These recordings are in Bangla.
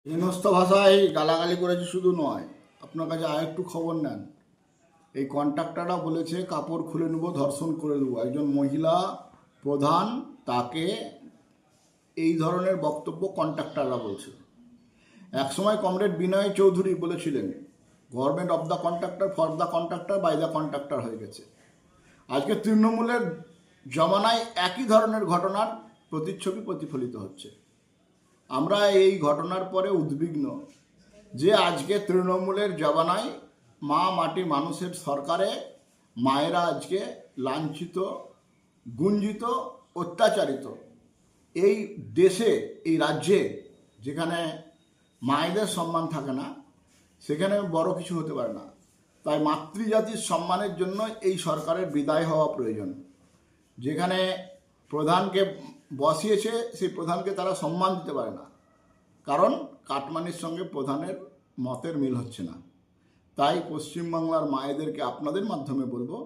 হেনস্থ ভাষায় গালাগালি করেছে শুধু নয়, আপনার কাছে আর একটু খবর নেন। এই কন্ট্রাক্টররা বলেছে কাপড় খুলে নেবো, ধর্ষণ করে দেবো। একজন মহিলা প্রধান, তাকে এই ধরনের বক্তব্য কন্ট্রাক্টররা বলছে। একসময় কমরেড বিনয় চৌধুরী বলেছিলেন government of the contractor, for the contractor, by the contractor হয়ে গেছে। আজকে তৃণমূলের জমানায় একই ধরনের ঘটনার প্রতিচ্ছবি প্রতিফলিত হচ্ছে। আমরা এই ঘটনার পরে উদ্বিগ্ন যে আজকে তৃণমূলের জমানায় মা মাটি মানুষের সরকারে মায়েরা আজকে লাঞ্ছিত, গুঞ্জিত, অত্যাচারিত। এই দেশে, এই রাজ্যে যেখানে মায়েদের সম্মান থাকে না, সেখানে বড় কিছু হতে পারে না। তাই মাতৃজাতির সম্মানের জন্য এই সরকারের বিদায় হওয়া প্রয়োজন। যেখানে প্রধানকে বসিয়েছে, সেই প্রধানকে তারা সম্মান দিতে পারে না, কারণ কাটমানির সঙ্গে প্রধানের মতের মিল হচ্ছে না। তাই পশ্চিমবাংলার মায়েদেরকে আপনাদের মাধ্যমে বলবো,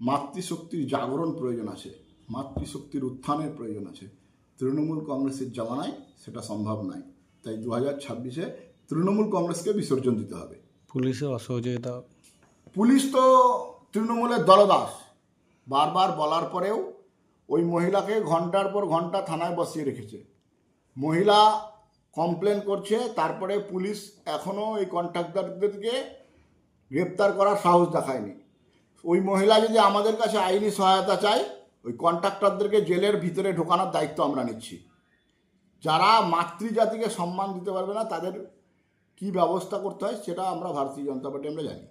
মাতৃশক্তির জাগরণ প্রয়োজন আছে, মাতৃশক্তির উত্থানের প্রয়োজন আছে। তৃণমূল কংগ্রেসের জামানায় সেটা সম্ভব নয়। তাই 2026-এ তৃণমূল কংগ্রেসকে বিসর্জন দিতে হবে। পুলিশের অসহযোগিতা, পুলিশ তো তৃণমূলের দলদাস। বারবার বলার পরেও ওই মহিলাকে ঘন্টার পর ঘন্টা থানায় বসিয়ে রেখেছে। মহিলা কমপ্লেন করছে, তারপরে পুলিশ এখনও এই কন্ট্রাক্টরদেরকে গ্রেপ্তার করার সাহস দেখায়নি। ওই মহিলা যদি আমাদের কাছে আইনি সহায়তা চায়, ওই কন্ট্রাক্টরদেরকে জেলের ভিতরে ঢোকানোর দায়িত্ব আমরা নিচ্ছি। যারা মাতৃজাতিকে সম্মান দিতে পারবে না, তাদের কি ব্যবস্থা করতে হয় সেটা আমরা ভারতীয় জনতা পার্টি আমরা জানি।